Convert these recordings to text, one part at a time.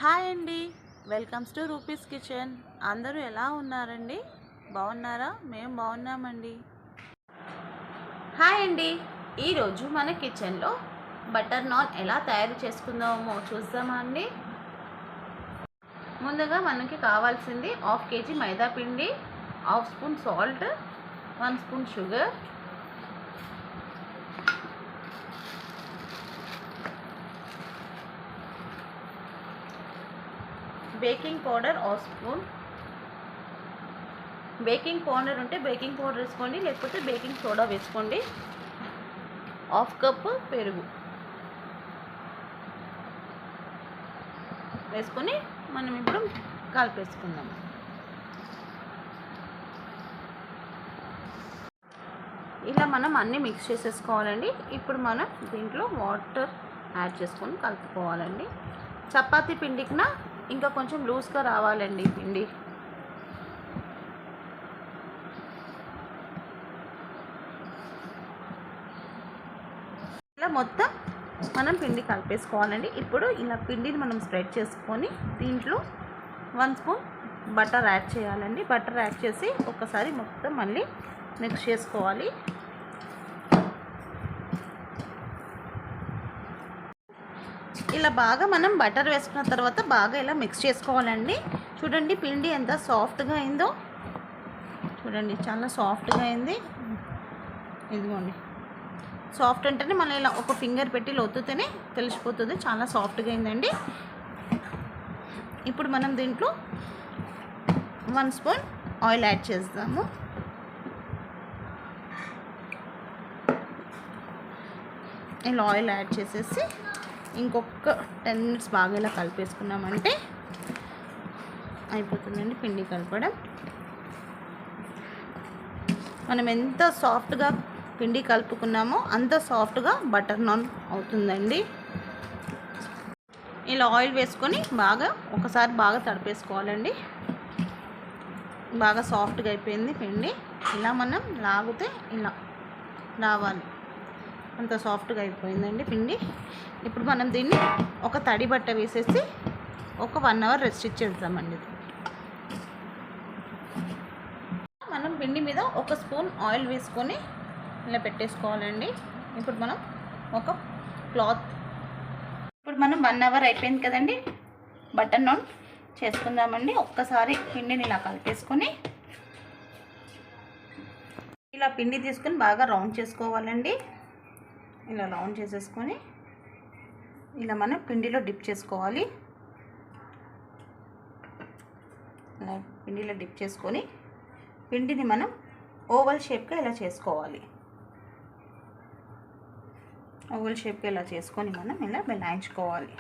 Hi అండి, welcomes to rupees kitchen. అందరూ ఎలా ఉన్నారండి? బాగున్నారా? మేము బాగున్నామండి. హాయ్ అండి, ఈరోజు మన కిచెన్లో బటర్ నాన్ ఎలా తయారు చేసుకుందామో చూద్దామా అండి. ముందుగా మనకి కావాల్సింది 1/2 kg మైదా పిండి, 1/2 spoon salt, 1 spoon sugar, baking powder 1 spoon. Baking powder ఉంటే బేకింగ్ పౌడర్ వేసుకోండి, లేకపోతే బేకింగ్ సోడా వేసుకోండి. 1/2 కప్ పెరుగు వేసుకొని మనం ఇప్పుడు కలిపేసుకుందాం. ఇలా మనం అన్నీ మిక్స్ చేసేసుకోవాలండి. ఇప్పుడు మనం దీంట్లో వాటర్ యాడ్ చేసుకొని కలుపుకోవాలండి. చపాతీ పిండికినా ఇంకా కొంచెం లూజ్గా రావాలండి పిండి. ఇలా మొత్తం మనం పిండి కలిపేసుకోవాలండి. ఇప్పుడు ఇలా పిండిని మనం స్ప్రెడ్ చేసుకొని దీంట్లో 1 స్పూన్ బటర్ యాడ్ చేయాలండి. బటర్ యాడ్ చేసి ఒకసారి మొత్తం మళ్ళీ మిక్స్ చేసుకోవాలి. ఇలా బాగా మనం బటర్ వేసుకున్న తర్వాత బాగా ఇలా మిక్స్ చేసుకోవాలండి. చూడండి పిండి ఎంత సాఫ్ట్గా అయిందో, చూడండి చాలా సాఫ్ట్గా అయింది. ఇదిగోండి, సాఫ్ట్ అంటేనే మనం ఇలా ఒక ఫింగర్ పెట్టి ఒత్తుతేనే తెలిసిపోతుంది చాలా సాఫ్ట్గా అయిందండి. ఇప్పుడు మనం దీంట్లో 1 స్పూన్ ఆయిల్ యాడ్ చేద్దాము. ఇలా ఆయిల్ యాడ్ చేసేసి ఇంకొక 10 మినిట్స్ బాగా ఇలా కలిపేసుకున్నామంటే అయిపోతుందండి పిండి కలపడం. మనం ఎంత సాఫ్ట్గా పిండి కలుపుకున్నామో అంత సాఫ్ట్గా బటర్ నాన్ అవుతుందండి. ఇలా ఆయిల్ వేసుకొని ఒకసారి బాగా తడిపేసుకోవాలండి. బాగా సాఫ్ట్గా అయిపోయింది పిండి. ఇలా మనం లాగితే ఇలా రావాలి, అంత సాఫ్ట్గా అయిపోయిందండి పిండి. ఇప్పుడు మనం దీన్ని ఒక తడి బట్ట వేసేసి ఒక 1 అవర్ రెస్ట్ ఇచ్చేద్దామండి. మనం పిండి మీద 1 స్పూన్ ఆయిల్ వేసుకొని ఇలా పెట్టేసుకోవాలండి. ఇప్పుడు మనం ఒక క్లాత్, ఇప్పుడు మనం 1 అవర్ అయిపోయింది కదండి, బటర్ నాన్ చేసుకుందామండి. ఒక్కసారి పిండిని ఇలా కలిపేసుకొని ఇలా పిండి తీసుకొని బాగా రౌండ్ చేసుకోవాలండి. ఇలా రౌండ్ చేసేసుకొని ఇలా మనం పిండిలో డిప్ చేసుకోవాలి. ఇలా పిండిలో డిప్ చేసుకొని పిండిని మనం ఓవల్ షేప్గా ఇలా చేసుకోవాలి. ఓవల్ షేప్గా ఇలా చేసుకొని మనం ఇలా బెలాయించుకోవాలి.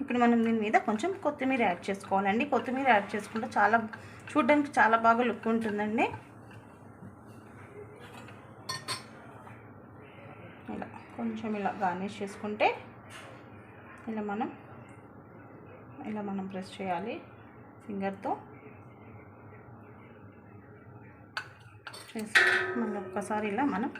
ఇప్పుడు మనం దీని మీద కొంచెం కొత్తిమీర యాడ్ చేసుకోవాలండి. కొత్తిమీర యాడ్ చేసుకుంటే చూడడానికి చాలా బాగా లుక్ ఉంటుందండి. ఇలా కొంచెం ఇలా గార్నిష్ చేసుకుంటే ఇలా మనం ప్రెస్ చేయాలి ఫింగర్తో చేసి మళ్ళీ ఒక్కసారి ఇలా మనం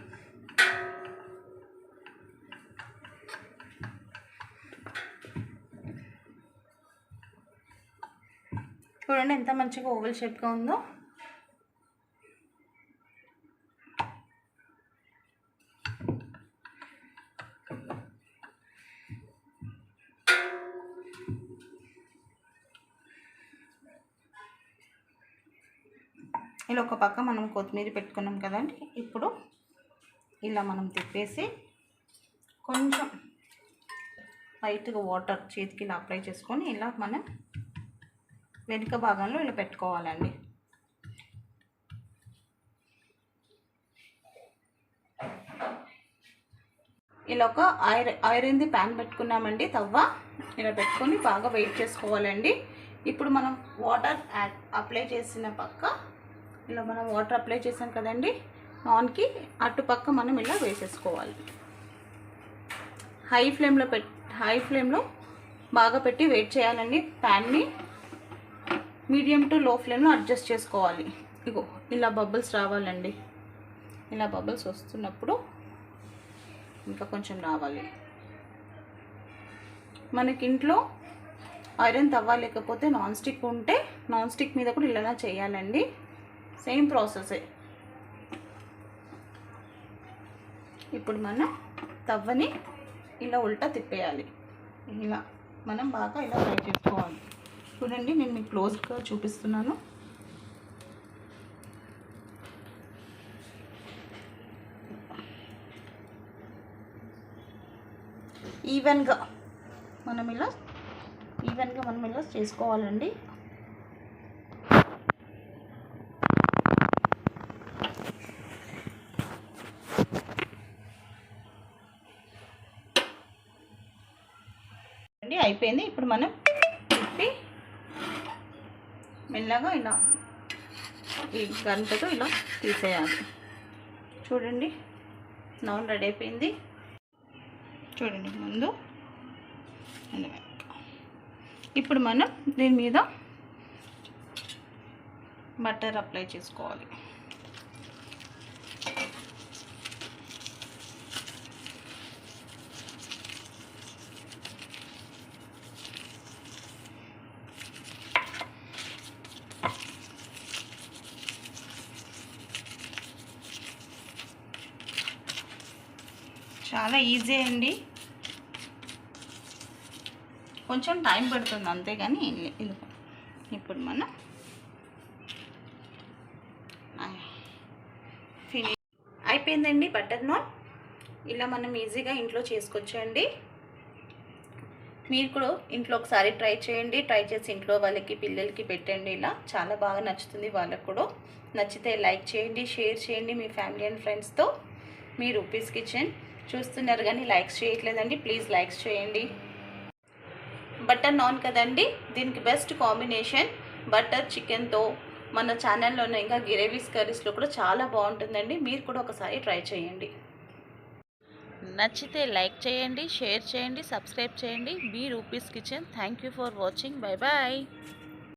చూడండి ఎంత మంచిగా ఓవల్ షేప్గా ఉందో. ఇలా ఒక పక్క మనం కొత్తిమీర పెట్టుకున్నాం కదండి. ఇప్పుడు ఇలా మనం తిప్పేసి కొంచెం లైట్గా వాటర్ చేతికి ఇలా అప్లై చేసుకొని ఇలా మనం వెనుక భాగంలో ఇలా పెట్టుకోవాలండి. ఇలా ఒక ఐరన్ది ప్యాన్ పెట్టుకున్నామండి, తవ్వ. ఇలా పెట్టుకొని బాగా వెయిట్ చేసుకోవాలండి. ఇప్పుడు మనం వాటర్ అప్లై చేసిన పక్క ఇలా మనం వాటర్ అప్లై చేసాం కదండి, నాన్కి అటుపక్క మనం ఇలా వేసేసుకోవాలి. హై ఫ్లేమ్లో బాగా పెట్టి వెయిట్ చేయాలండి. ప్యాన్ని మీడియం టు లో ఫ్లేమ్లో అడ్జస్ట్ చేసుకోవాలి. ఇగో ఇలా బబుల్స్ రావాలండి. ఇలా బబుల్స్ వస్తున్నప్పుడు ఇంకా కొంచెం రావాలి. మనకి ఇంట్లో ఐరన్ తవ్వ లేకపోతే నాన్ స్టిక్ ఉంటే నాన్ స్టిక్ మీద కూడా ఇలా చేయాలండి. సేమ్ ప్రాసెసే. ఇప్పుడు మనం తవ్వని ఇలా ఉల్టా తిప్పేయాలి. ఇలా మనం బాగా ఇలా ఫ్రై చేసుకోవాలి. చూడండి, నేను మీకు క్లోజ్గా చూపిస్తున్నాను. ఈవెన్గా మనం ఇలా చేసుకోవాలండి. అయిపోయింది. ఇప్పుడు మనం తిప్పి మెల్లగా ఇలా ఈ గంటతో ఇలా తీసేయాలి. చూడండి, నాన్ రెడీ అయిపోయింది. చూడండి ముందు. ఇప్పుడు మనం దీని మీద బటర్ అప్లై చేసుకోవాలి. చాలా ఈజీ అండి. కొంచెం టైం పడుతుంది అంతేగాని ఇప్పుడు మనం ఫినిష్ అయిపోయిందండి. బటర్ నాన్ ఇలా మనం ఈజీగా ఇంట్లో చేసుకోవచ్చండి. మీరు కూడా ఇంట్లో ఒకసారి ట్రై చేయండి. ట్రై చేసి ఇంట్లో వాళ్ళకి పిల్లలకి పెట్టండి. ఇలా చాలా బాగా నచ్చుతుంది వాళ్ళకు కూడా. నచ్చితే లైక్ చేయండి, షేర్ చేయండి మీ ఫ్యామిలీ అండ్ ఫ్రెండ్స్తో. మీ రూపీస్ కిచెన్ చూస్తున్నారు కానీ లైక్స్ చేయట్లేదండి. ప్లీజ్ లైక్స్ చేయండి. బటర్ నాన్ కదండి, దీనికి బెస్ట్ కాంబినేషన్ బటర్ చికెన్తో మన ఛానల్లోనే ఇంకా గ్రేవీస్ కర్రీస్లో కూడా చాలా బాగుంటుందండి. మీరు కూడా ఒకసారి ట్రై చేయండి. నచ్చితే లైక్ చేయండి, షేర్ చేయండి, సబ్స్క్రైబ్ చేయండి. మీ Roopi's kitchen. Thank you for watching. Bye bye.